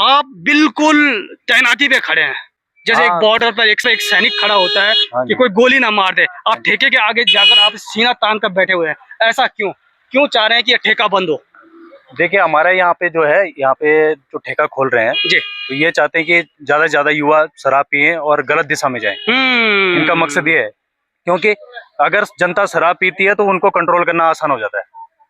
आप बिल्कुल तैनाती पे खड़े हैं, जैसे एक बॉर्डर पर एक सैनिक खड़ा होता है कि कोई गोली ना मार दे। आप ठेके के आगे जाकर आप सीना तान कर बैठे हुए हैं, ऐसा क्यों क्यों चाह रहे हैं कि ये ठेका बंद हो? देखिए हमारे यहाँ पे जो है, यहाँ पे जो ठेका खोल रहे हैं जी, तो ये चाहते हैं कि ज्यादा से ज्यादा युवा शराब पिए और गलत दिशा में जाएं। इनका मकसद ये है, क्योंकि अगर जनता शराब पीती है तो उनको कंट्रोल करना आसान हो जाता है,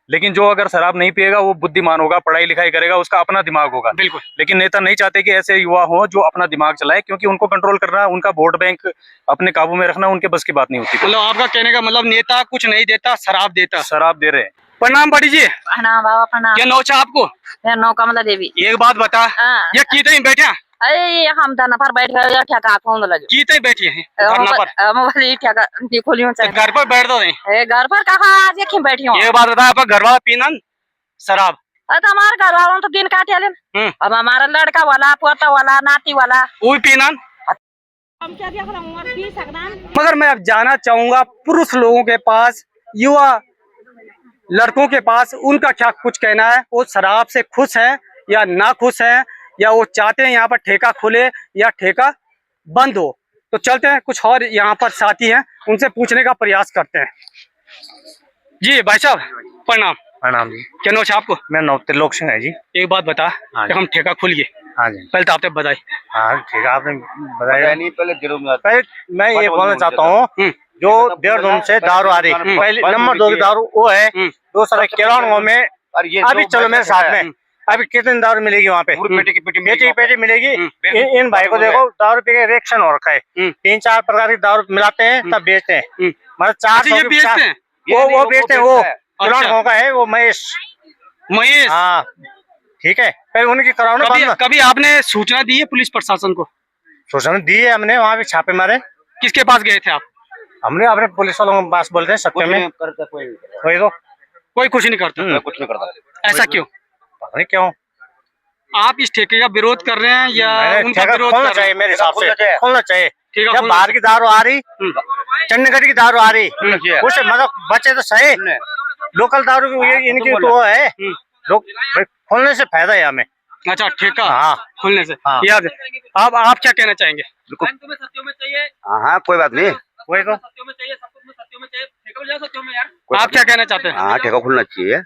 लेकिन जो अगर शराब नहीं पिएगा वो बुद्धिमान होगा, पढ़ाई लिखाई करेगा, उसका अपना दिमाग होगा। बिल्कुल। लेकिन नेता नहीं चाहते कि ऐसे युवा हो जो अपना दिमाग चलाए, क्योंकि उनको कंट्रोल करना, उनका वोट बैंक अपने काबू में रखना उनके बस की बात नहीं होती। मतलब आपका कहने का मतलब नेता कुछ नहीं देता, शराब देता। शराब दे रहे हैं। प्रणाम बड़ी जी। प्रणाम बाबा प्रणाम। क्या नौचा आपको? मेरा नौ कमला देवी। एक बात बता, ये कीते ही बैठे हैं? अरे हम धरना पर बैठ गए या ठेका फोन लगे। कीते ही बैठी हैं धरना पर? मोबाइल ठेका खोलियो तो घर पर बैठ दो नहीं? घर पर कहाँ आज ये क्यों बैठी हूँ? ये बात बता, आपका घर वाला पीना शराब? तो हमारे घर वालों तो दिन काटे लेन। अब हमारा लड़का वाला, पोता वाला, नाती वाला वो भी पीना। मगर मैं अब जाना चाहूंगा पुरुष लोगों के पास, युवा लड़कों के पास, उनका क्या कुछ कहना है। वो शराब से खुश हैं या ना खुश हैं, या वो चाहते हैं यहाँ पर ठेका खुले या ठेका बंद हो। तो चलते हैं, कुछ और यहाँ पर साथी हैं, उनसे पूछने का प्रयास करते हैं। जी भाई साहब प्रणाम। प्रणाम जी। क्या नौच आपको? मेरा नाम त्रिलोक सिंह है जी। एक बात बता, कि हम ठेका खुल गए। हाँ जी। पहले तो आपने बताई। हाँ ठीक है, आपने बताया नहीं। पहले मैं ये बोलना चाहता हूँ, जो 1.5 दिन से दारू आ रही, पहले नंबर 2 की दारू वो है। दूसरा किरानों में अभी चलो मेरे साथ में, अभी कितनी दारू मिलेगी वहाँ पे? पेटी मिलेगी। इन भाई को देखो, दारू पी के रिएक्शन हो रखा है। 3-4 प्रकार की दारू मिलाते हैं तब बेचते हैं। मतलब 400 बेचते हैं, वो बेचते हैं। वो किरानों का है, वो महेश। हाँ ठीक है, फिर उनकी कराओ। कभी आपने सूचना दी है पुलिस प्रशासन को? सूचना दी है हमने, वहाँ पे छापे मारे। किसके पास गए थे आप? हमने अपने पुलिस वालों के पास बोलते हैं, सत्य में कोई तो कोई कुछ नहीं करता। कुछ नहीं करता। ऐसा क्यों? पता नहीं क्यों। आप इस ठेके का विरोध कर रहे हैं या उनका विरोध खोलना चाहिए? मेरे हिसाब से खोलना चाहिए। जब बाहर की दारू आ रही, चंडीगढ़ की दारू आ रही, उससे मतलब बच्चे तो सही। लोकल दारू की इनकी तो है, लोग खोलने से फायदा है हमें। अच्छा, ठेका खुलने से। हाँ। याद अब आप क्या कहना चाहेंगे? हाँ कोई बात नहीं, कोई तो आप क्या कहना चाहते हैं? हाँ ठेका खुलना चाहिए।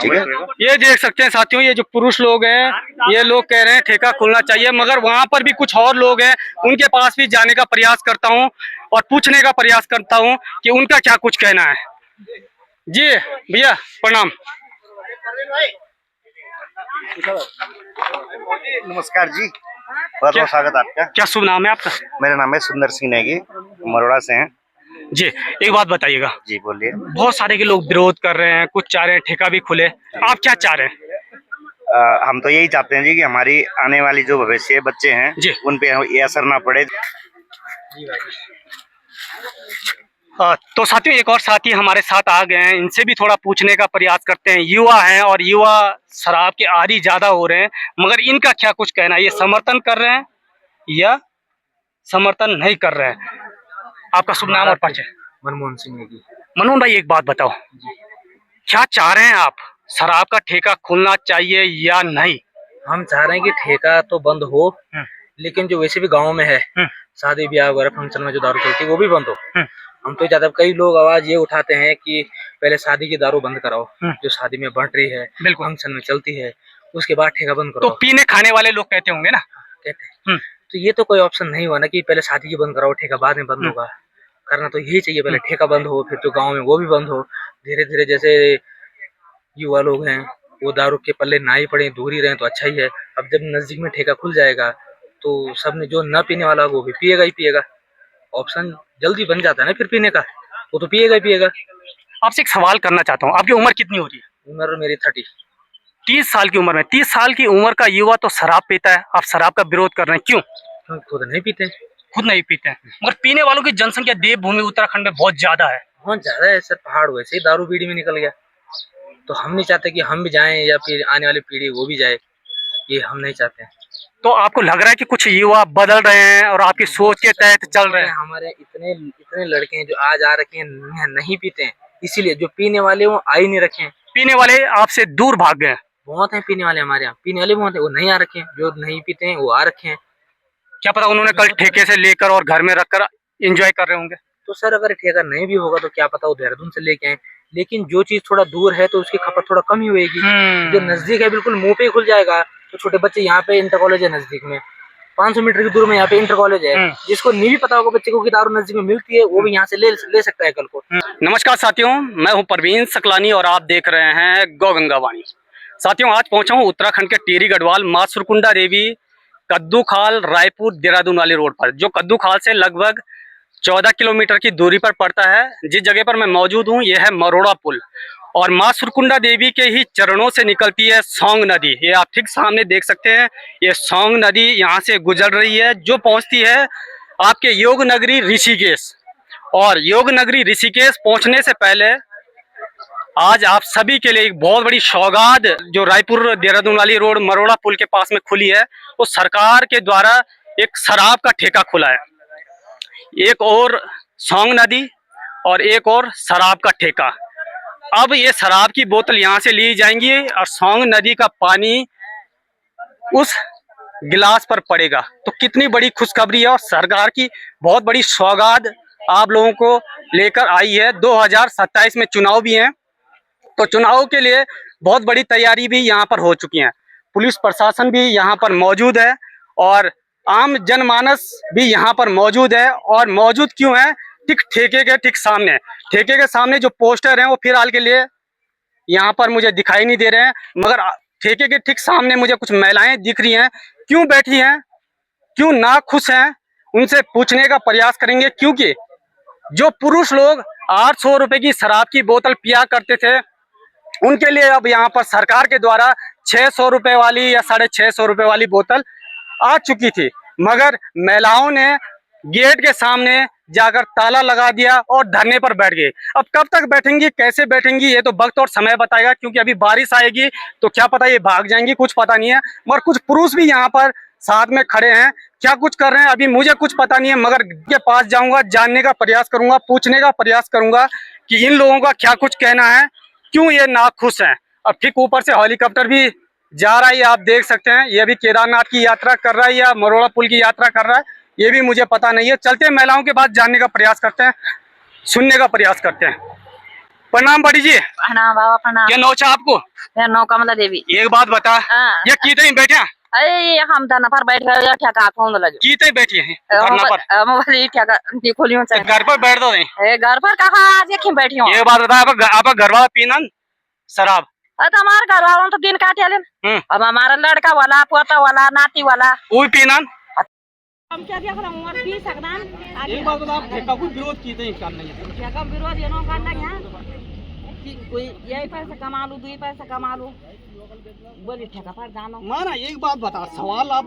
ठीक है, ये देख सकते हैं साथियों, ये जो पुरुष लोग हैं, ये लोग कह रहे हैं ठेका खुलना चाहिए, मगर वहाँ पर भी कुछ और लोग हैं, उनके पास भी जाने का प्रयास करता हूँ और पूछने का प्रयास करता हूँ कि उनका क्या कुछ कहना है। जी भैया प्रणाम। नमस्कार जी, बहुत बहुत स्वागत आपका। क्या शुभ नाम है आपका? मेरा नाम है सुंदर सिंह नेगी, मरोड़ा से हैं जी। एक बात बताइएगा। जी बोलिए। बहुत सारे के लोग विरोध कर रहे हैं, कुछ चाह रहे हैं ठेका भी खुले, आप क्या चाह रहे हैं? हम तो यही चाहते हैं जी कि हमारी आने वाली जो भविष्य बच्चे हैं जी, उन पे ये असर ना पड़े। तो साथियों एक और साथी हमारे साथ आ गए हैं, इनसे भी थोड़ा पूछने का प्रयास करते हैं। युवा हैं और युवा शराब के आदी ज्यादा हो रहे हैं, मगर इनका क्या कुछ कहना है? ये समर्थन कर रहे हैं या समर्थन नहीं कर रहे हैं? आपका शुभ नाम और परिचय? मनमोहन सिंह नेगी। मनोहर भाई एक बात बताओ, क्या चाह रहे हैं आप? शराब का ठेका खुलना चाहिए या नहीं? हम चाह रहे हैं कि ठेका तो बंद हो, लेकिन जो वैसे भी गाँव में है, शादी ब्याह वगैरह फंक्शन में जो दारू चलती है वो भी बंद हो। हम तो ज्यादा, कई लोग आवाज ये उठाते हैं कि पहले शादी की दारू बंद कराओ, जो शादी में बढ़ रही है, फंक्शन में चलती है, उसके बाद ठेका बंद करो। तो पीने खाने वाले लोग कहते होंगे ना? कहते हैं। तो ये तो कोई ऑप्शन नहीं हुआ ना कि पहले शादी की बंद कराओ, ठेका बाद में बंद होगा। करना तो यही चाहिए, पहले ठेका बंद हो, फिर जो गाँव में वो भी बंद हो। धीरे धीरे जैसे युवा लोग हैं वो दारू के पल्ले ना ही पड़े, दूर ही रहे तो अच्छा ही है। अब जब नजदीक में ठेका खुल जाएगा तो सबने, जो न पीने वाला वो भी पिएगा ही पिएगा। ऑप्शन जल्दी बन जाता है ना फिर पीने का, वो तो पिएगा ही पिएगा। आपसे एक सवाल करना चाहता हूँ, आपकी उम्र कितनी हो रही है? उम्र मेरी 30 साल की उम्र में, 30 साल की उम्र का युवा तो शराब पीता है, आप शराब का विरोध कर रहे हैं, क्यों? खुद नहीं पीते। खुद नहीं पीते हैं, मगर पीने वालों की जनसंख्या देवभूमि उत्तराखंड में बहुत ज्यादा है। बहुत ज्यादा है सर, पहाड़ वैसे ही दारू बीड़ी में निकल गया। तो हम नहीं चाहते कि हम भी जाएं या फिर आने वाली पीढ़ी वो भी जाए, ये हम नहीं चाहते। तो आपको लग रहा है कि कुछ युवा बदल रहे हैं और आपकी सोच के तहत चल रहे हैं? हमारे इतने इतने लड़के हैं जो आज आ रखे हैं, नहीं पीते हैं, इसीलिए जो पीने वाले वो आ ही नहीं रखे हैं। पीने वाले आपसे दूर भाग गए हैं। बहुत है पीने वाले हमारे यहाँ, पीने वाले बहुत है, वो नहीं आ रखे हैं, जो नहीं पीते हैं वो आ रखे हैं। क्या पता उन्होंने कल ठेके से लेकर और घर में रखकर एंजॉय कर रहे होंगे। तो सर अगर ठेका नहीं भी होगा तो क्या पता वो देहरादून से लेके आए, लेकिन जो चीज थोड़ा दूर है तो उसकी खपत थोड़ा कम ही होगी। जो नजदीक है बिल्कुल मुंह पे ही खुल जाएगा। तो छोटे बच्चे यहाँ पे इंटर कॉलेज है नजदीक में, 500 मीटर की दूर में यहाँ पे इंटर कॉलेज है, जिसको नहीं भी पता होगा बच्चे को कि दारू नजदीक में मिलती है, वो भी यहाँ से ले सकता है कल को। नमस्कार साथियों, मैं हूं परवीन सकलानी और आप देख रहे हैं गौ गंगा वाणी। साथियों, आज पहुंचा हूं उत्तराखंड के टिहरी गढ़वाल मां सुरकुंडा देवी कद्दू खाल रायपुर देहरादून वाली रोड पर, जो कद्दू खाल से लगभग 14 किलोमीटर की दूरी पर पड़ता है। जिस जगह पर मैं मौजूद हूं यह है मरोड़ा पुल और मां सुरकुंडा देवी के ही चरणों से निकलती है सौंग नदी। ये आप ठीक सामने देख सकते हैं, ये सौंग नदी यहाँ से गुजर रही है, जो पहुंचती है आपके योग नगरी ऋषिकेश। और योग नगरी ऋषिकेश पहुंचने से पहले आज आप सभी के लिए एक बहुत बड़ी सौगात जो रायपुर देहरादून वाली रोड मरोड़ा पुल के पास में खुली है, वो सरकार के द्वारा एक शराब का ठेका खुला है। एक और सौंग नदी और एक और शराब का ठेका। अब ये शराब की बोतल यहाँ से ली जाएंगी और सौंग नदी का पानी उस गिलास पर पड़ेगा। तो कितनी बड़ी खुशखबरी है और सरकार की बहुत बड़ी सौगात आप लोगों को लेकर आई है। 2027 में चुनाव भी हैं, तो चुनाव के लिए बहुत बड़ी तैयारी भी यहाँ पर हो चुकी है। पुलिस प्रशासन भी यहाँ पर मौजूद है और आम जनमानस भी यहाँ पर मौजूद है। और मौजूद क्यों है? ठीक ठेके के ठीक सामने, ठेके के सामने जो पोस्टर हैं वो फिलहाल के लिए यहाँ पर मुझे दिखाई नहीं दे रहे हैं, मगर ठेके के ठीक सामने मुझे कुछ महिलाएं दिख रही हैं। क्यों बैठी हैं, क्यों ना खुश हैं, उनसे पूछने का प्रयास करेंगे। क्योंकि जो पुरुष लोग 800 रुपए की शराब की बोतल पिया करते थे, उनके लिए अब यहाँ पर सरकार के द्वारा 600 रुपए वाली या 650 रुपए वाली बोतल आ चुकी थी, मगर महिलाओं ने गेट के सामने जाकर ताला लगा दिया और धरने पर बैठ गए। अब कब तक बैठेंगी, कैसे बैठेंगी, ये तो वक्त और समय बताएगा, क्योंकि अभी बारिश आएगी तो क्या पता ये भाग जाएंगी, कुछ पता नहीं है। मगर कुछ पुरुष भी यहाँ पर साथ में खड़े हैं, क्या कुछ कर रहे हैं अभी मुझे कुछ पता नहीं है, मगर के पास जाऊंगा, जानने का प्रयास करूंगा, पूछने का प्रयास करूंगा कि इन लोगों का क्या कुछ कहना है, क्यों ये नाखुश हैं। अब ठीक ऊपर से हेलीकॉप्टर भी जा रहा है, आप देख सकते हैं। ये भी केदारनाथ की यात्रा कर रहा है या मरोड़ा पुल की यात्रा कर रहा है, ये भी मुझे पता नहीं है। चलते हैं महिलाओं के पास, जानने का प्रयास करते हैं, सुनने का प्रयास करते हैं। प्रणाम बड़ी जी। प्रणाम बाबा प्रणाम। क्या नौ चाह आपको? मेरा नाम कमला देवी। एक बात बता, ये कितने बैठे हैं? अरे हम धरना पर बैठ गए, ठेका कौन लगे? कितने बैठी हैं धरना पर? मोबाइल ठेका खोलियो तो घर पर बैठ दो। घर पर कहाँ आज एक बैठी हूँ। ये बात बता, आपका घर वाला पीना शराब? तो हमारे घर वालों तो दिन काटे लेन। अब हमारा लड़का वाला, पोता वाला, नाती वाला वो भी पीना। हम क्या देख रहे हैं, पी सकना। एक बात बता, ठेका को विरोध की नहीं करना है? ठेका विरोध ये नो करना है कि कोई यही पैसा कमा लूं, 2 पैसा कमा लूं, बोली ठेका पर जानो। माना एक बात बता, सवाल आप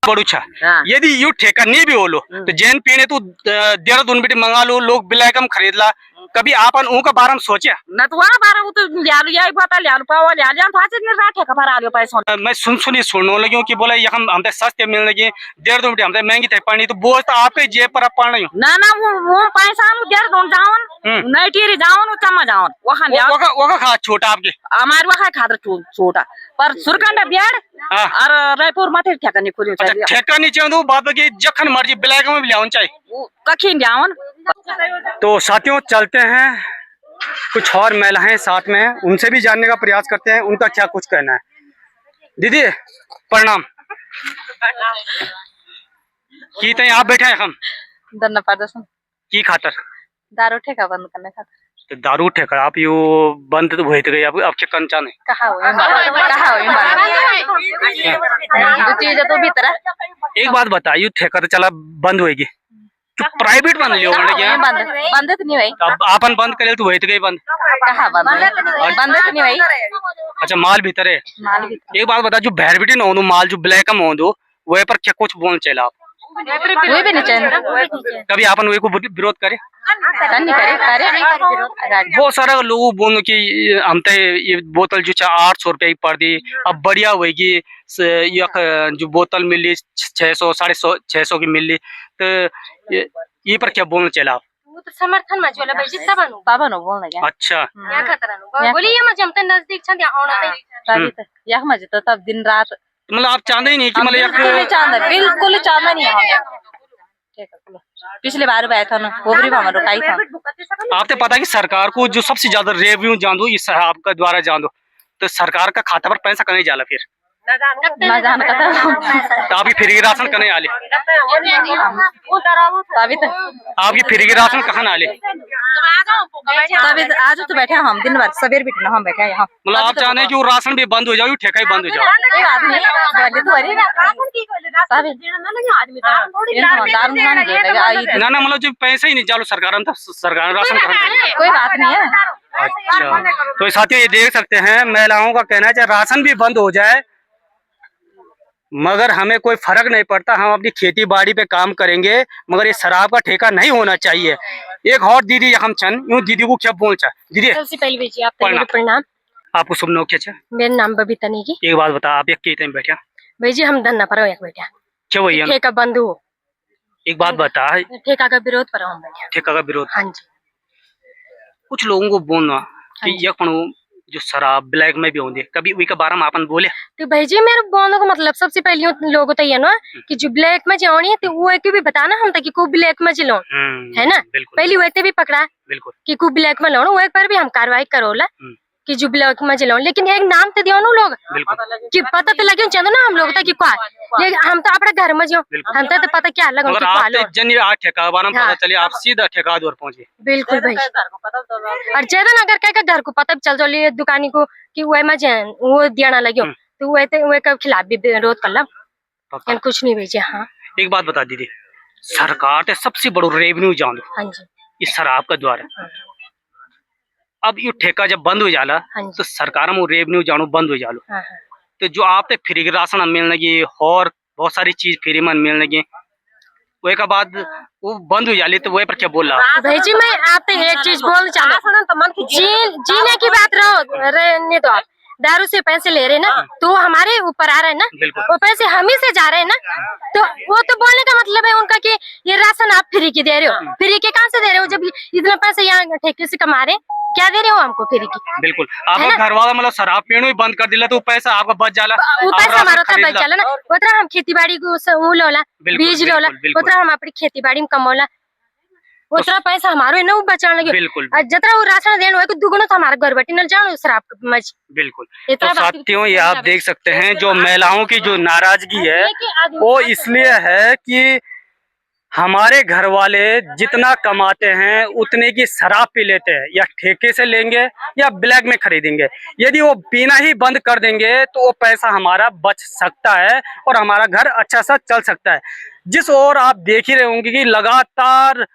बड़ूछा, यदि यू ठेका नहीं भी हो लो तो जैन पीने तू देहरादून बेटे मंगा लो, लोग बिलायकम खरीद ला, कभी आपन उनका बारे में सोचा? न तो वहाँ बारे में तो लियालू यही बता लियालू पावा लियालू हम फांसी नहीं रहा ठेका पर आलियो पैसा। मैं सुनी सुनने लगी कि बोले ये हम हमसे सस्ते मिलने लगे, देहरादून बेटे हमसे महंगी थे पड़नी, तो बोझ तो आपके जेब पर अब पड़ रही हूँ। ना वो पैसा नु देहरादून जाऊन, नहीं टीरी जाऊन, चम्मा जाऊन, वहाँ लिया वो खा छोटा आपके हमारे वहाँ खातर छोटा पर सुरकंडा बिहार और रायपुर में ठेका नहीं खुली चाहिए। ठेका नहीं चाहिए बात की, जखन मर्जी बिलायकम में भी लिया चाहिए, कखी जाऊन। तो साथियों चलते हैं, कुछ और महिलाएं साथ में हैं, उनसे भी जानने का प्रयास करते हैं उनका क्या कुछ कहना है। दीदी प्रणाम। की तय आप बैठे हैं हम धरना प्रदर्शन की खातर? दारू ठेका बंद करने खातर। तो दारू ठेका आप यो बंद तो हुई गई, अब क्या कंचा नहीं कहा हुई चीज तो भीतर। एक बात बता, यू ठेका तो चला बंद होगी, तो प्राइवेट बंद लियो बंद तो नहीं भाई, अब आपन बंद करे तो वही तो गई बंद। कहा बंद तो नहीं भाई। अच्छा माल भीतर है। माल भीतर एक बात बता, जो भैरबिटी न हो माल जो ब्लैक में हो वह पर क्या कुछ बोल चला आप? वही भी नहीं चाहिए। कभी आपन वही को विरोध करे? नहीं करे बहुत सारा लोग बोल कि हम तो ये बोतल जो 800 रुपये की पड़ दी, अब बढ़िया होगी जो बोतल मिली 600 650 की मिली, तो ये पर क्या बोलना चला आप? वो तो समर्थन में जोला भाई जितना बनू तब न बोल्न क्या अच्छा यहाँ खतरा नु बोली ये मजम त नजदीक छ त्यहाँ आउन चाहिँ तभी तो यख में तो तब दिन रात मतलब आप चाहते ही नहीं कि मतलब बिल्कुल नहीं चाहते, बिल्कुल चाहते नहीं हम। ठीक है, पिछले बार भी आया था ना, वो भी हमारा रुकाई था। आपको पता है कि सरकार को जो सबसे ज्यादा रेवेन्यू जान दो इस आपका द्वारा जान दो, तो सरकार का खाता पर पैसा कहीं जाला फिर ना जान का तो आपकी फ्री राशन कने आले, तभी तो आपकी फ्री राशन कहाँ आले? तभी तो आज तो बैठे हम दिन भर सवेर भी हम बैठे हैं यहाँ। मतलब आप चाहते हैं कि वो राशन भी बंद हो जाए, ठेका ही बंद हो जाए? कोई बात नहीं, बोले तो अरे तभी दारू नहीं देगा आई ना ना, मतलब जो पैसे ही नहीं चालू सरकार सरकार राशन कहाँ? कोई बात नहीं है। अच्छा, तो साथियों ये देख सकते हैं महिलाओं का कहना है चाहे राशन भी बंद हो जाए मगर हमें कोई फर्क नहीं पड़ता, हम अपनी खेती बाड़ी पे काम करेंगे, मगर ये शराब का ठेका नहीं होना चाहिए। एक और दीदी हम छन यूं दीदी को क्या बोल चाह दीदी? सबसे पहले भेजिए आप मेरे प्रणाम। आपको शुभ नाम क्या? मेरा नाम बबीता नेगी। एक बात बता, आप एक टाइम बैठा भाई जी हम धन्ना पर एक बैठा क्या वही ठेका बंद हो। एक बात बता, ठेका का विरोध पर हम बैठा। ठेका का विरोध? हाँ जी। कुछ लोगों को बोलना कि ये जो शराब ब्लैक में भी होंगे कभी वही के बारे में अपन बोले तो भाई जी मेरे बोलने का मतलब सबसे पहले लोगों तो ये ना कि जो ब्लैक में जानी है तो वो एक भी बताना हम तक कि को ब्लैक में जिलो है ना, पहली वैसे भी पकड़ा बिल्कुल कि को ब्लैक में लो वो एक पर भी हम कार्रवाई करोला कि जो ब्लैक में जिलो, लेकिन एक नाम तो दियो लोग कि पता तो लगे चंदो ना हम लोग तक कि क्या, लेकिन हम तो अपने घर में जो हम तो पता क्या लगा मगर आप तो जन आ ठेका बारे में पता चले आप सीधा ठेका द्वार पहुंचे। बिल्कुल भाई, और ज्यादा अगर कह घर को पता चल जाए दुकानी को कि वो में वो देना लगे तो वो के खिलाफ भी विरोध कर लो, कुछ नहीं भेजे। हाँ एक बात बता दीदी, सरकार ने सबसे बड़ो रेवेन्यू जान हाँ जी इस शराब का द्वारा, अब ये ठेका जब बंद हो जाला तो सरकार में रेवेन्यू जानो बंद हो जालो, तो जो आप फ्री के राशन मिलने लगी और बहुत सारी चीज फ्री में मिलने लगी वो के बाद वो बंद हो जाली, तो वही पर क्या बोल रहा भाई जी? मैं आपसे एक चीज बोलना चाहूँ, जीने की बात रहने दो। आप दारू से पैसे ले रहे ना तो वो हमारे ऊपर आ रहे हैं ना, वो पैसे हम ही से जा रहे हैं ना, तो वो तो बोलने का मतलब है उनका कि ये राशन आप फ्री की दे रहे हो। फ्री के कहाँ से दे रहे हो जब इतना पैसे यहाँ ठेके से कमा रहे, क्या दे रहे हो हमको फ्री की? बिल्कुल, आपका घर वाला मतलब शराब पीने ही बंद कर दिला तो पैसा आपका बच जाला, वो पैसा हमारा तो बच जाला ना, उतना हम खेती बाड़ी को लोला बीज लोला, उतना हम अपनी खेती बाड़ी में कमौला, उतना पैसा हमारे ना बचाने लगे। बिल्कुल जितना वो राशन देने हुआ दुगुना तो हमारे घर बैठी न जाओ शराब मज। बिल्कुल, तो साथियों ये आप देख सकते हैं जो महिलाओं की जो नाराजगी है वो इसलिए है कि हमारे घर वाले जितना कमाते हैं उतने की शराब पी लेते हैं, या ठेके से लेंगे या ब्लैक में खरीदेंगे। यदि वो पीना ही बंद कर देंगे तो वो पैसा हमारा बच सकता है और हमारा घर अच्छा सा चल सकता है। जिस ओर आप देख ही रहे होंगे कि लगातार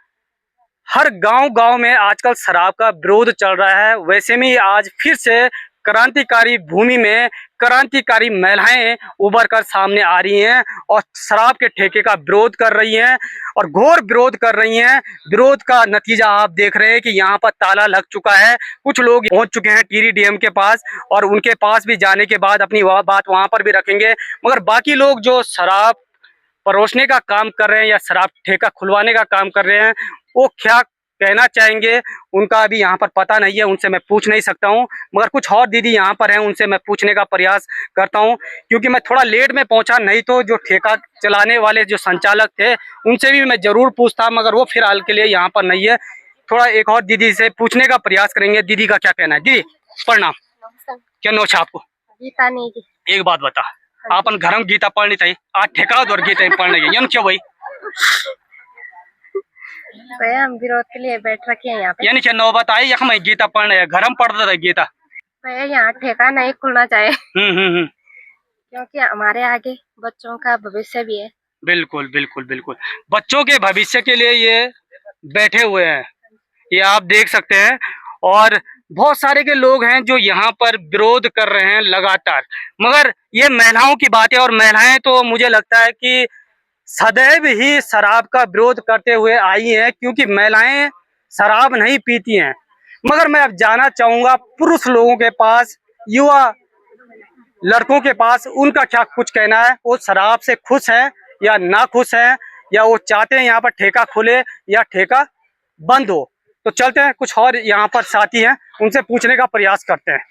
हर गांव में आजकल शराब का विरोध चल रहा है, वैसे में आज फिर से क्रांतिकारी भूमि में क्रांतिकारी महिलाएं उभर कर सामने आ रही हैं और शराब के ठेके का विरोध कर रही हैं और घोर विरोध कर रही हैं। विरोध का नतीजा आप देख रहे हैं कि यहाँ पर ताला लग चुका है, कुछ लोग पहुंच चुके हैं टिहरी डैम के पास और उनके पास भी जाने के बाद अपनी बात वहां पर भी रखेंगे, मगर बाकी लोग जो शराब परोसने का काम कर रहे हैं या शराब ठेका खुलवाने का काम कर रहे हैं वो क्या कहना चाहेंगे उनका अभी यहाँ पर पता नहीं है, उनसे मैं पूछ नहीं सकता हूँ, मगर कुछ और दीदी यहाँ पर हैं उनसे मैं पूछने का प्रयास करता हूँ क्योंकि मैं थोड़ा लेट में पहुँचा, नहीं तो जो ठेका चलाने वाले जो संचालक थे उनसे भी मैं जरूर पूछता, मगर वो फिलहाल के लिए यहाँ पर नहीं है। थोड़ा एक और दीदी से पूछने का प्रयास करेंगे, दीदी का क्या कहना है। दीदी प्रणाम, क्या नौछा आपको? गीता नहीं की। एक बात बता, अपन घर में गीता पढ़नी चाहिए, आज ठेका दौर गीता पढ़ने गई क्यों भाई? हम विरोध के लिए बैठ रखे हैं यहाँ पे, यानी क्या नौबत आई यख में गीता पढ़ने, घर में पढ़ता था गीता। यहाँ ठेका नहीं खुलना चाहिए क्योंकि हमारे आगे बच्चों का भविष्य भी है। बिल्कुल बिल्कुल बिल्कुल, बच्चों के भविष्य के लिए ये बैठे हुए हैं, ये आप देख सकते हैं। और बहुत सारे के लोग हैं जो यहाँ पर विरोध कर रहे हैं लगातार, मगर ये महिलाओं की बात है और महिलाएं तो मुझे लगता है कि सदैव ही शराब का विरोध करते हुए आई हैं क्योंकि महिलाएं शराब नहीं पीती हैं। मगर मैं अब जाना चाहूंगा पुरुष लोगों के पास, युवा लड़कों के पास, उनका क्या कुछ कहना है, वो शराब से खुश हैं या ना खुश हैं, या वो चाहते हैं यहाँ पर ठेका खुले या ठेका बंद हो। तो चलते हैं, कुछ और यहाँ पर साथी हैं, उनसे पूछने का प्रयास करते हैं।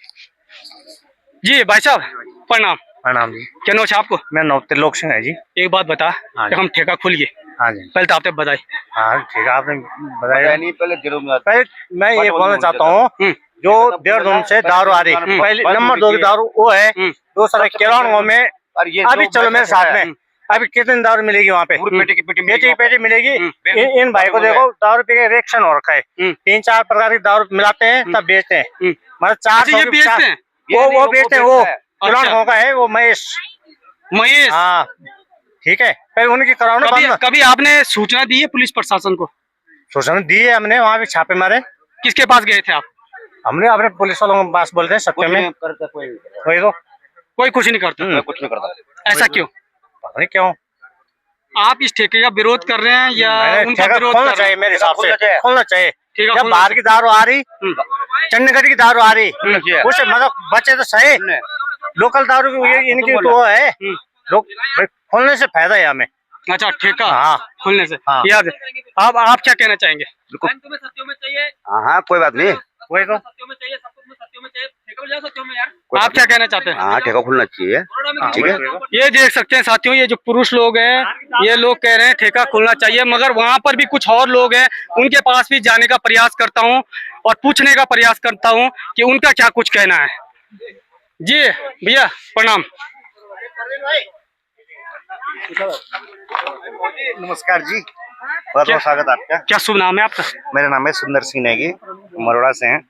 जी भाई साहब प्रणाम। प्रणाम जी। क्या नाम है आपको? मेरा नाम त्रिलोक सिंह है जी। एक बात बता, हाँ कि हम ठेका खुल गए, हाँ जी। पहले तो आपने बताई। हाँ ठीक है, आपने बताया नहीं पहले जरूर। पहले मैं ये बोलना चाहता हूँ, जो 1.5 दिन से दारू आ रही, पहले नंबर 2 की दारू वो है, दूसरा किराना में अभी चलो मेरे साथ में, अभी कितनी दारू मिलेगी वहाँ पे? पेटी मिलेगी। इन भाई को देखो, दारू पी के रिएक्शन हो रखा है, 3-4 प्रकार की दारू मिलाते हैं तब बेचते हैं, मतलब 400 बेचते हैं, वो बेचते हैं, वो किराना का है वो महेश। हाँ ठीक है, फिर उनकी कराओ। कभी आपने सूचना दी है पुलिस प्रशासन को? सूचना दी है हमने, वहाँ भी छापे मारे। किसके पास गए थे आप? हमने अपने पुलिस वालों के पास बोलते हैं, सत्य में वही तो कोई कुछ नहीं करता। कुछ नहीं करता। ऐसा क्यों? पता नहीं क्यों। आप इस ठेके का विरोध कर रहे हैं या उनका विरोध खोलना कर रहे चाहिए? हैं? मेरे हिसाब से खोलना चाहिए। ठेका जब बाहर की दारू आ रही, चंडीगढ़ की दारू आ रही, उसे मतलब बच्चे तो सही, लोकल दारू की इनकी तो है, लोग खोलने से फायदा है हमें। अच्छा, ठेका हाँ खुलने से हाँ। याद है। अब आप क्या कहना चाहेंगे? हाँ कोई बात नहीं, वही तो आप क्या कहना चाहते हैं? हाँ ठेका खुलना चाहिए। ठीक है, ये देख सकते हैं साथियों, ये जो पुरुष लोग हैं, ये लोग कह रहे हैं ठेका खुलना चाहिए, मगर वहां पर भी कुछ और लोग हैं, उनके पास भी जाने का प्रयास करता हूं और पूछने का प्रयास करता हूं कि उनका क्या कुछ कहना है। जी भैया प्रणाम। नमस्कार जी, बहुत बहुत स्वागत आपका। क्या शुभ नाम है आपका? मेरा नाम है सुंदर सिंह नेगी, मरोड़ा से हैं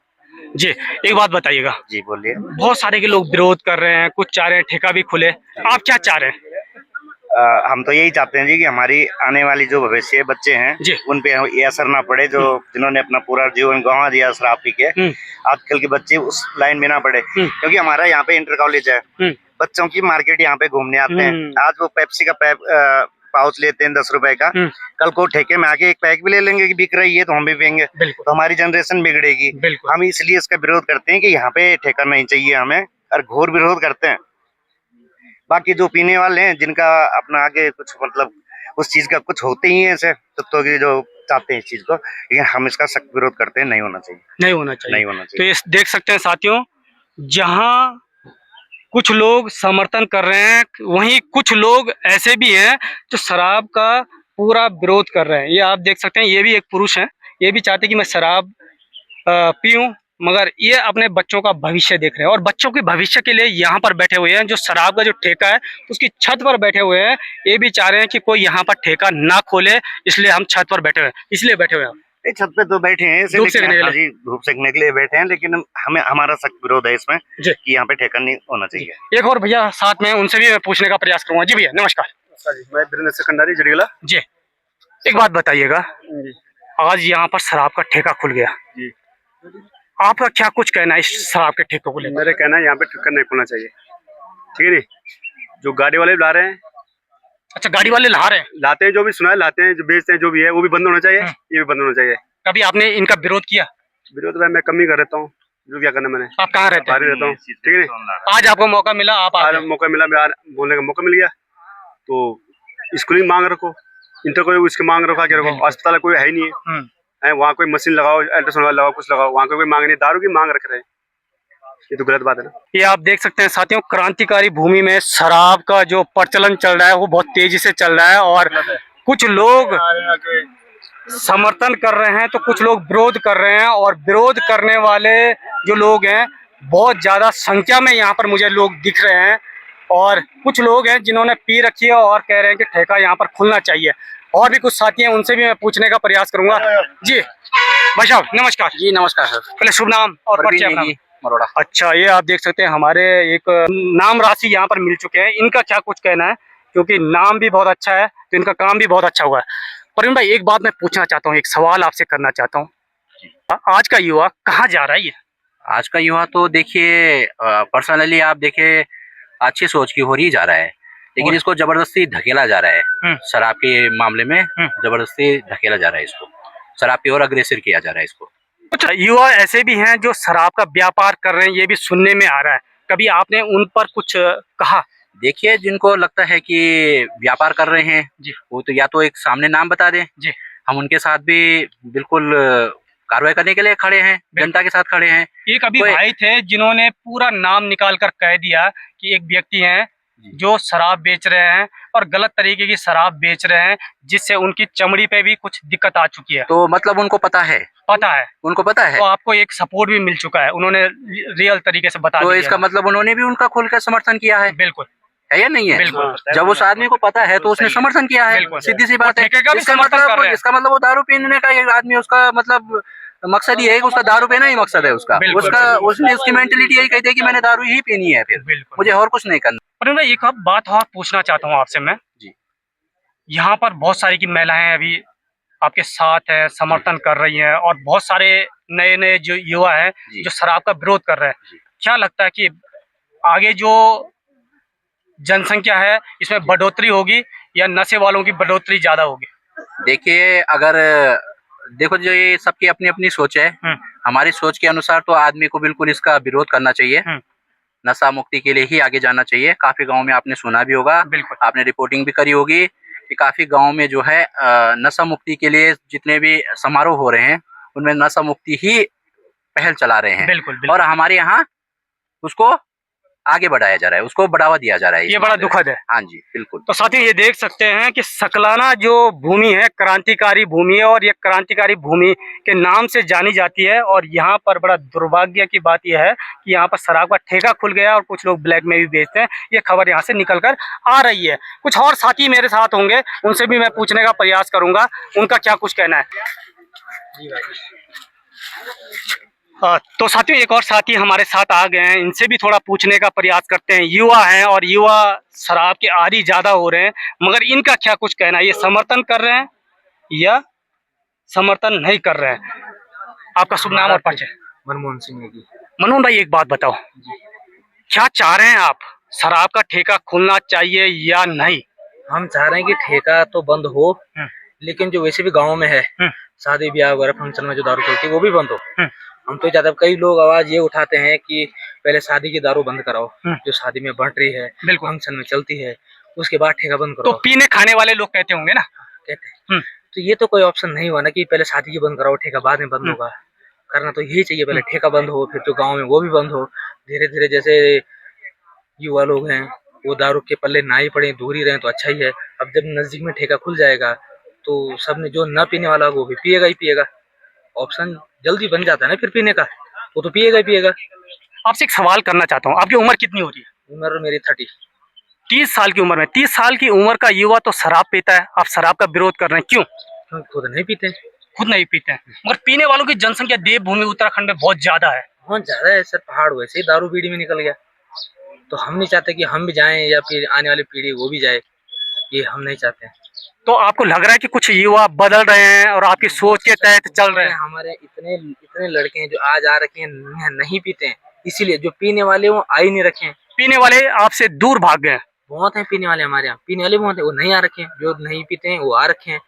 जी। एक बात बताइएगा, जी। बोलिए। बहुत सारे के लोग विरोध कर रहे हैं, कुछ चाह रहे हैं ठेका भी खुले, आप क्या चाह रहे हैं? हम तो यही चाहते हैं जी कि हमारी आने वाली जो भविष्य बच्चे हैं जी, उन पे ये असर ना पड़े, जो जिन्होंने अपना पूरा जीवन गंवा दिया शराब पी के, आजकल के बच्चे उस लाइन में ना पड़े। क्योंकि हमारा यहाँ पे इंटर कॉलेज है, बच्चों की मार्केट यहाँ पे घूमने आते हैं। आज वो पेप्सी का पाउच लेते हैं 10 रुपए का, कल को ठेके में आके एक पैक भी ले लेंगे कि बिक रही है तो हम भी पियेंगे, तो हमारी जनरेशन बिगड़ेगी। हम इसलिए इसका विरोध करते हैं कि यहाँ पे ठेका नहीं चाहिए हमें, और घोर विरोध करते हैं। बाकी जो पीने वाले हैं, जिनका अपना आगे कुछ मतलब उस चीज का कुछ होते ही है ऐसे तत्वों की जो चाहते हैं इस चीज को, लेकिन हम इसका सख्त विरोध करते हैं। नहीं होना चाहिए, नहीं होना चाहिए, नहीं होना तो चाहिए। ये देख सकते हैं साथियों, जहां कुछ लोग समर्थन कर रहे हैं, वहीं कुछ लोग ऐसे भी हैं जो शराब का पूरा विरोध कर रहे हैं। ये आप देख सकते हैं, ये भी एक पुरुष है, ये भी चाहते हैं कि मैं शराब पीऊं, मगर ये अपने बच्चों का भविष्य देख रहे हैं और बच्चों के भविष्य के लिए यहाँ पर बैठे हुए हैं। जो शराब का जो ठेका है उसकी छत पर बैठे हुए हैं, ये भी चाह रहे हैं कि कोई यहाँ पर ठेका ना खोले, इसलिए हम छत पर बैठे हुए हैं, इसलिए बैठे हुए हैं। छत पे तो बैठे हैं, धूप सेकने के लिए। धूप सेकने के लिए बैठे हैं, लेकिन हमें हमारा सख्त विरोध है इसमें कि यहाँ पे ठेका नहीं होना चाहिए। एक और भैया साथ में, उनसे भी मैं पूछने का प्रयास करूंगा। जी भैया नमस्कार। मैं वीरेंद्र सेकंडरी जड़ीला जी, एक बात बताइएगा, आज यहाँ पर शराब का ठेका खुल गया, आपका क्या कुछ कहना है इस शराब के ठेकों को लेकर? मेरा कहना है यहाँ पे ठेका नहीं खुलना चाहिए, ठीक है नहीं। जो गाड़ी वाले ला रहे हैं, अच्छा गाड़ी वाले ला रहे हैं, लाते हैं, जो भी सुना लाते हैं, जो बेचते हैं, जो भी है वो भी बंद होना चाहिए, ये भी बंद होना चाहिए। कभी आपने इनका विरोध किया? विरोध भाई मैं कम ही कर रहता हूँ, जो क्या करना मैंने। आप कहाँ रहते हैं? बाहर रहता हूँ, ठीक है नहीं। आज आपको मौका मिला, आप आज मौका मिला, बोलने का मौका मिल गया, तो स्कूलिंग मांग रखो, इंटर कोई उसकी मांग रखो, आगे रखो। अस्पताल कोई है ही नहीं है, वहाँ कोई मशीन लगाओ, अल्ट्रासाउंड लगाओ, कुछ लगाओ, वहाँ कोई मांग नहीं, दारू की मांग रख रहे हैं, ये तो गलत बात है ना। ये आप देख सकते हैं साथियों, क्रांतिकारी भूमि में शराब का जो प्रचलन चल रहा है वो बहुत तेजी से चल रहा है और कुछ लोग समर्थन कर रहे हैं तो कुछ लोग विरोध कर रहे हैं, और विरोध करने वाले जो लोग हैं बहुत ज्यादा संख्या में यहाँ पर मुझे लोग दिख रहे हैं, और कुछ लोग हैं जिन्होंने पी रखी है और कह रहे हैं कि ठेका यहाँ पर खुलना चाहिए। और भी कुछ साथी हैं, उनसे भी मैं पूछने का प्रयास करूंगा। जी भाई साहब नमस्कार। जी नमस्कार सर। पहले शुभ नाम और परिचय अपना। मरोड़ा। अच्छा, ये आप देख सकते हैं हमारे एक नाम राशि यहाँ पर मिल चुके हैं, इनका क्या कुछ कहना है, क्योंकि नाम भी बहुत अच्छा है तो इनका काम भी बहुत अच्छा हुआ है। प्रवीण भाई एक बात मैं पूछना चाहता हूँ, एक सवाल आपसे करना चाहता हूँ, आज का युवा कहाँ जा रहा है? आज का युवा तो देखिए पर्सनली आप देखिए अच्छी सोच की हो रही जा रहा है, लेकिन इसको जबरदस्ती धकेला जा रहा है। शराब के मामले में जबरदस्ती धकेला जा रहा है, इसको शराब की ओर अग्रेसर किया जा रहा है इसको। कुछ युवा ऐसे भी हैं जो शराब का व्यापार कर रहे हैं, ये भी सुनने में आ रहा है, कभी आपने उन पर कुछ कहा? देखिए जिनको लगता है कि व्यापार कर रहे हैं जी, वो तो या तो एक सामने नाम बता दें जी, हम उनके साथ भी बिल्कुल कार्रवाई करने के लिए खड़े हैं, जनता के साथ खड़े हैं। एक अभी भाई थे जिन्होंने पूरा नाम निकाल कर कह दिया कि एक व्यक्ति हैं जो शराब बेच रहे हैं और गलत तरीके की शराब बेच रहे हैं, जिससे उनकी चमड़ी पे भी कुछ दिक्कत आ चुकी है। तो मतलब उनको पता है, उनको पता है, तो आपको एक सपोर्ट भी मिल चुका है, उन्होंने रियल तरीके से बता तो दिया इसका मतलब उन्होंने भी उनका खुलकर समर्थन किया है। बिल्कुल है या नहीं है? बिल्कुल। जब उस आदमी को पता है तो उसने समर्थन किया है, सीधी सी बात है। इसका मतलब वो दारू पीने का एक आदमी, उसका मतलब मकसद ही है कि उसका दारू पीना ही मकसद है उसका। उसने उसकी मेंटेलिटी यही कहती है कि मैंने दारू ही पीनी है, फिर मुझे और कुछ नहीं करना। पर मैं एक बात और पूछना चाहता हूँ आपसे मैं जी। यहाँ पर बहुत सारी की महिलाएं अभी आपके साथ है, समर्थन कर रही हैं, और बहुत सारे नए नए जो युवा हैं जो शराब का विरोध कर रहे हैं। क्या लगता है कि आगे जो जनसंख्या है इसमें बढ़ोतरी होगी या नशे वालों की बढ़ोतरी ज्यादा होगी? देखिए, अगर देखो जो ये सबकी अपनी अपनी सोच है, हमारी सोच के अनुसार तो आदमी को बिल्कुल इसका विरोध करना चाहिए, नशा मुक्ति के लिए ही आगे जाना चाहिए। काफी गांव में आपने सुना भी होगा, आपने रिपोर्टिंग भी करी होगी कि काफी गांव में जो है नशा मुक्ति के लिए जितने भी समारोह हो रहे हैं उनमें नशा मुक्ति ही पहल चला रहे हैं। बिल्कुल। और हमारे यहाँ उसको आगे बढ़ाया जा रहा है, उसको बढ़ावा दिया जा रहा है। ये बड़ा दुखद है। हाँ जी, बिल्कुल। तो साथियों, ये देख सकते हैं कि सकलाना जो भूमि है क्रांतिकारी भूमि है, और ये क्रांतिकारी भूमि के नाम से जानी जाती है। और यहाँ पर बड़ा दुर्भाग्य की बात यह है कि यहाँ पर शराब का ठेका खुल गया और कुछ लोग ब्लैक में भी बेचते हैं। ये खबर यहाँ से निकल कर आ रही है। कुछ और साथी मेरे साथ होंगे, उनसे भी मैं पूछने का प्रयास करूंगा उनका क्या कुछ कहना है। तो साथियों, एक और साथी हमारे साथ आ गए हैं, इनसे भी थोड़ा पूछने का प्रयास करते हैं। युवा हैं और युवा शराब के आदी ज्यादा हो रहे हैं, मगर इनका क्या कुछ कहना है, ये समर्थन कर रहे हैं या समर्थन नहीं कर रहे हैं? आपका शुभ नाम और परिचय? मनमोहन सिंह नेगी। मनमोहन भाई, एक बात बताओ, क्या चाह रहे हैं आप? शराब का ठेका खुलना चाहिए या नहीं? हम चाह रहे हैं कि ठेका तो बंद हो, लेकिन जो वैसे भी गाँव में है शादी ब्याह वगैरह फंक्शन में जो दारू चलती है वो भी बंद हो। हम तो ज्यादा, कई लोग आवाज ये उठाते हैं कि पहले शादी की दारू बंद कराओ, जो शादी में बढ़ रही है, फंक्शन में चलती है, उसके बाद ठेका बंद करो। तो पीने खाने वाले लोग कहते होंगे ना? कहते हैं। तो ये तो कोई ऑप्शन नहीं हुआ ना कि पहले शादी की बंद कराओ, ठेका बाद में बंद होगा। करना तो यही चाहिए, पहले ठेका बंद हो, फिर जो गाँव में वो भी बंद हो। धीरे धीरे जैसे युवा लोग हैं वो दारू के पल्ले ना ही पड़े, दूर ही रहे तो अच्छा ही है। अब जब नजदीक में ठेका खुल जाएगा तो सबने, जो न पीने वाला वो भी पिएगा ही पिएगा। ऑप्शन जल्दी बन जाता है ना फिर पीने का, वो तो पिएगा ही पिएगा। आपसे एक सवाल करना चाहता हूँ, आपकी उम्र कितनी हो रही है? उम्र मेरी 30 साल की उम्र में, 30 साल की उम्र का युवा तो शराब पीता है, आप शराब का विरोध कर रहे हैं, क्यों? खुद नहीं पीते, खुद नहीं पीते हैं, मगर पीने वालों की जनसंख्या देवभूमि उत्तराखंड में बहुत ज्यादा है। बहुत ज्यादा है सर, पहाड़ वैसे ही दारू बीड़ी में निकल गया। तो हम नहीं चाहते कि हम भी जाएं या फिर आने वाली पीढ़ी वो भी जाए, ये हम नहीं चाहते। तो आपको लग रहा है कि कुछ युवा बदल रहे हैं और आपकी सोच के तहत चल रहे हैं? हमारे इतने इतने लड़के हैं जो आज आ रखे हैं, नहीं पीते हैं, इसीलिए जो पीने वाले वो आ ही नहीं रखे हैं। पीने वाले आपसे दूर भाग गए? बहुत हैं पीने वाले, हमारे यहाँ पीने वाले बहुत है, वो नहीं आ रखे हैं। जो नहीं पीते हैं वो आ रखे हैं।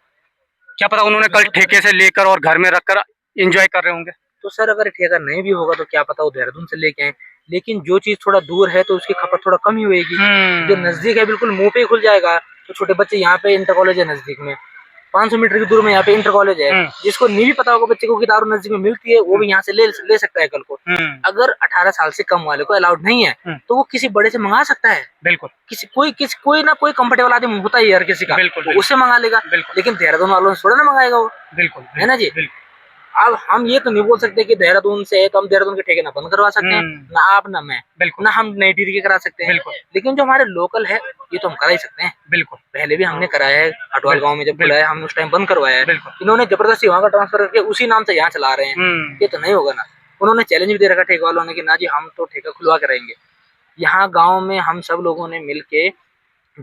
क्या पता उन्होंने कल ठेके से लेकर और घर में रखकर एंजॉय कर रहे होंगे। तो सर अगर ठेका नहीं भी होगा तो क्या पता वो देहरादून से लेके आए, लेकिन जो चीज थोड़ा दूर है तो उसकी खपत थोड़ा कम ही होगी। जो नजदीक है बिल्कुल मुंह पे ही खुल जाएगा। तो छोटे बच्चे, यहाँ पे इंटर कॉलेज है नजदीक में, 500 मीटर की दूर में यहाँ पे इंटर कॉलेज है, जिसको नहीं भी पता होगा बच्चे को कि दारू नजदीक में मिलती है, वो भी यहाँ से ले सकता है कल को। अगर 18 साल से कम वाले को अलाउड नहीं है तो वो किसी बड़े से मंगा सकता है। बिल्कुल, कोई ना कोई कंफर्टेबल आदमी होता ही हर किसी का, उससे मंगा लेगा। लेकिन देहरादून वालों से थोड़ा ना मंगाएगा वो। बिल्कुल, है ना जी। अब हम ये तो नहीं बोल सकते कि देहरादून से है तो हम देहरादून के ठेके ना बंद करवा सकते हैं, ना आप ना मैं, ना हम नई टीरी के करा सकते हैं। लेकिन जो हमारे लोकल है ये तो हम करा ही सकते हैं। बिल्कुल, पहले भी हमने कराया है, हटवाल गांव में जब बुलाया हमने उस टाइम बंद करवाया है। इन्होंने जबरदस्ती वहाँ का ट्रांसफर करके उसी नाम से यहाँ चला रहे हैं, ये तो नहीं होगा ना। उन्होंने चैलेंज भी दे रखा ठेके वालों ने कि ना जी हम तो ठेका खुलवा के रहेंगे। यहाँ गाँव में हम सब लोगों ने मिल के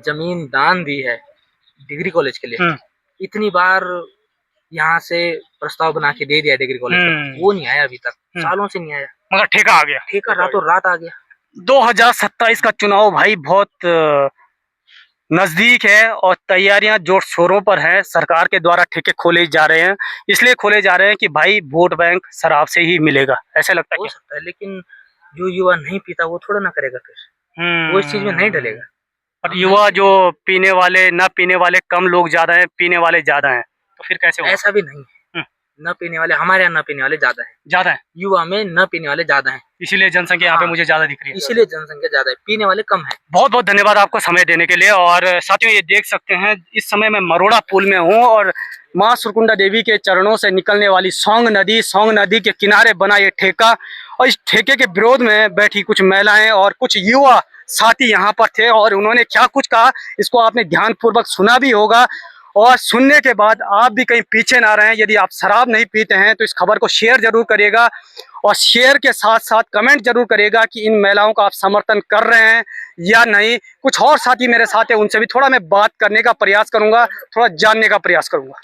जमीन दान दी है डिग्री कॉलेज के लिए। इतनी बार यहाँ से प्रस्ताव बना के दे दिया डिग्री कॉलेज को, वो नहीं आया अभी तक, सालों से नहीं आया, मगर ठेका आ गया। ठेका रातों रात आ गया। 2027 का चुनाव भाई बहुत नजदीक है और तैयारियां जोर शोरों पर है। सरकार के द्वारा ठेके खोले जा रहे हैं, इसलिए खोले जा रहे हैं कि भाई वोट बैंक शराब से ही मिलेगा, ऐसा लगता है। हो सकता है, लेकिन जो युवा नहीं पीता वो थोड़ा ना करेगा, फिर वो इस चीज में नहीं डलेगा। और युवा जो पीने वाले, ना पीने वाले कम लोग ज्यादा है, पीने वाले ज्यादा है। तो फिर कैसे होगा? ऐसा भी नहीं है, न पीने वाले हमारे यहाँ न पीने वाले ज्यादा है, युवा में न पीने वाले ज्यादा है, इसीलिए जनसंख्या यहाँ पे हाँ। मुझे ज्यादा दिख रही है। इसीलिए जनसंख्या ज्यादा है, पीने वाले कम है। बहुत बहुत धन्यवाद आपको समय देने के लिए। और साथियों ये देख सकते हैं इस समय मैं मरोड़ा पुल में हूँ और माँ सुरकुंडा देवी के चरणों से निकलने वाली सौंग नदी के किनारे बना ये ठेका, और इस ठेके के विरोध में बैठी कुछ महिलाएं और कुछ युवा साथी यहाँ पर थे और उन्होंने क्या कुछ कहा इसको आपने ध्यानपूर्वक सुना भी होगा। और सुनने के बाद आप भी कहीं पीछे ना रहें। यदि आप शराब नहीं पीते हैं तो इस खबर को शेयर जरूर करिएगा और शेयर के साथ साथ कमेंट जरूर करिएगा कि इन महिलाओं का आप समर्थन कर रहे हैं या नहीं। कुछ और साथी मेरे साथ हैं, उनसे भी थोड़ा मैं बात करने का प्रयास करूंगा, थोड़ा जानने का प्रयास करूंगा।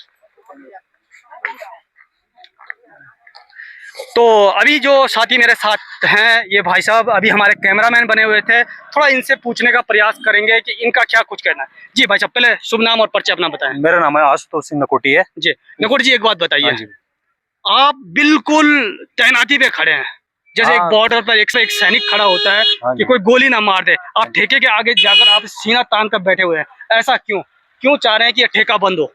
तो अभी जो साथी मेरे साथ हैं ये भाई साहब अभी हमारे कैमरामैन बने हुए थे, थोड़ा इनसे पूछने का प्रयास करेंगे कि इनका क्या कुछ कहना है। जी भाई साहब पहले शुभ नाम और परिचय अपना बताएं। मेरा नाम है आशुतोष सिंह नकोटी है जी नकोट जी, एक बात बताइए, हाँ जी। आप बिल्कुल तैनाती पे खड़े हैं, जैसे एक हाँ। बॉर्डर पर एक सैनिक खड़ा होता है हाँ कि जी। कोई गोली ना मार दे, आप ठेके के आगे जाकर आप सीना तान कर बैठे हुए हैं, ऐसा क्यों चाह रहे हैं कि ये ठेका बंद हो?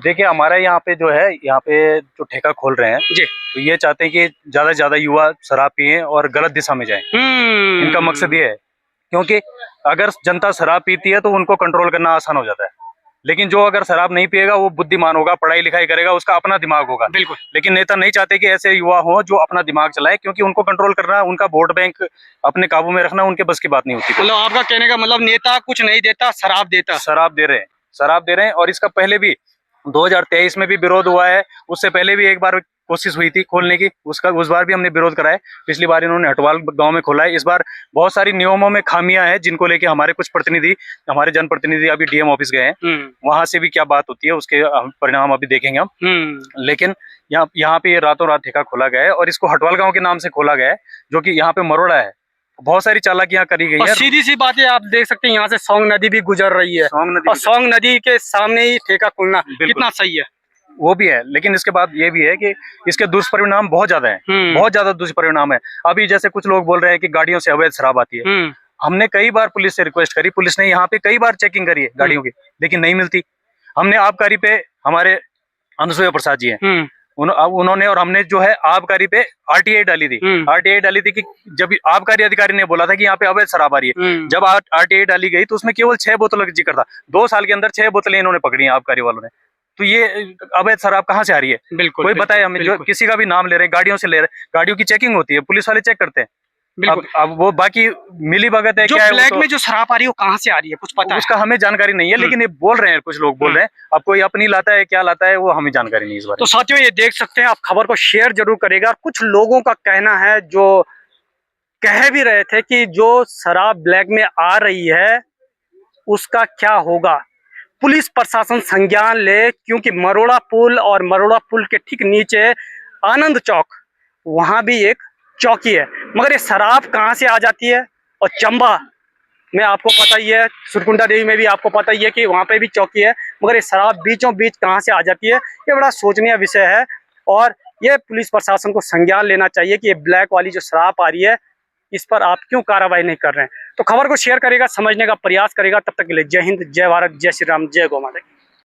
देखिए हमारे यहाँ पे जो है, यहाँ पे जो ठेका खोल रहे हैं जी तो ये चाहते हैं कि ज्यादा से ज्यादा युवा शराब पिए और गलत दिशा में जाएं। इनका मकसद ये है, क्योंकि अगर जनता शराब पीती है तो उनको कंट्रोल करना आसान हो जाता है, लेकिन जो अगर शराब नहीं पिएगा वो बुद्धिमान होगा, पढ़ाई लिखाई करेगा, उसका अपना दिमाग होगा। बिल्कुल। लेकिन नेता नहीं चाहते कि ऐसे युवा हों जो अपना दिमाग चलाएं, क्योंकि उनको कंट्रोल करना, उनका वोट बैंक अपने काबू में रखना उनके बस की बात नहीं होती। मतलब आपका कहने का मतलब नेता कुछ नहीं देता, शराब देता। शराब दे रहे हैं और इसका पहले भी 2023 में भी विरोध हुआ है, उससे पहले भी एक बार कोशिश हुई थी खोलने की, उस बार भी हमने विरोध कराया। पिछली बार इन्होंने हटवाल गांव में खोला है। इस बार बहुत सारी नियमों में खामियां हैं जिनको लेके हमारे कुछ प्रतिनिधि, हमारे जनप्रतिनिधि अभी डीएम ऑफिस गए हैं, वहां से भी क्या बात होती है उसके परिणाम अभी देखेंगे हम। लेकिन यहाँ पे ये रातों रात ठेका खोला गया है और इसको हटवाल गाँव के नाम से खोला गया है, जो कि यहाँ पे मरोड़ा है। बहुत सारी चालाकियां करी गई है। सीधी सी बात है, आप देख सकते हैं यहाँ से सौंग नदी भी गुजर रही है और सौंग नदी के सामने ही ठेका खुलना कितना सही है। वो भी है, लेकिन इसके बाद ये भी है कि इसके दुष्परिणाम बहुत ज्यादा है, बहुत ज्यादा दुष्परिणाम है। अभी जैसे कुछ लोग बोल रहे हैं कि गाड़ियों से अवैध शराब आती है। हमने कई बार पुलिस से रिक्वेस्ट करी, पुलिस ने यहाँ पे कई बार चेकिंग करी है गाड़ियों की, लेकिन नहीं मिलती। हमने आबकारी पे, हमारे अनुसुया प्रसाद जी हैं, उन्होंने और हमने जो है आबकारी पे आरटीआई डाली थी कि जब आबकारी अधिकारी ने बोला था कि यहाँ पे अवैध शराब आ रही है, जब आरटीआई डाली गई तो उसमें केवल 6 बोतलों का जिक्र था। 2 साल के अंदर 6 बोतलें इन्होंने पकड़ी हैं आबकारी वालों ने। तो ये अवैध शराब कहाँ से आ रही है? बिल्कुल, कोई बताए हमें। जो किसी का भी नाम ले रहे हैं, गाड़ियों से ले रहे हैं, गाड़ियों की चेकिंग होती है, पुलिस वाले चेक करते हैं। अब वो बाकी मिली भगत है, जो क्या है ब्लैक में जो शराब आ रही है वो कहाँ से आ रही है कुछ पता है? उसका हमें जानकारी नहीं है, लेकिन ये बोल रहे हैं, कुछ लोग बोल रहे हैं। अब कोई अपनी लाता है, क्या लाता है, वो हमें जानकारी नहीं इस बारे। तो साथियों ये देख सकते हैं, आप खबर को शेयर जरूर करेगा। कुछ लोगों का कहना है जो कह भी रहे थे कि जो शराब ब्लैक में आ रही है उसका क्या होगा, पुलिस प्रशासन संज्ञान ले, क्योंकि मरोड़ा पुल और मरोड़ा पुल के ठीक नीचे आनंद चौक, वहां भी एक चौकी है। मगर ये शराब कहाँ से आ जाती है? और चंबा में आपको पता ही है, सुरकुंडा देवी में भी आपको पता ही है कि वहाँ पे भी चौकी है, मगर ये शराब बीचों बीच कहाँ से आ जाती है? ये बड़ा सोचनीय विषय है और ये पुलिस प्रशासन को संज्ञान लेना चाहिए कि ये ब्लैक वाली जो शराब आ रही है इस पर आप क्यों कार्रवाई नहीं कर रहे हैं। तो खबर को शेयर करेगा, समझने का प्रयास करेगा। तब तक के लिए जय हिंद, जय भारत, जय श्री राम, जय गौ माता।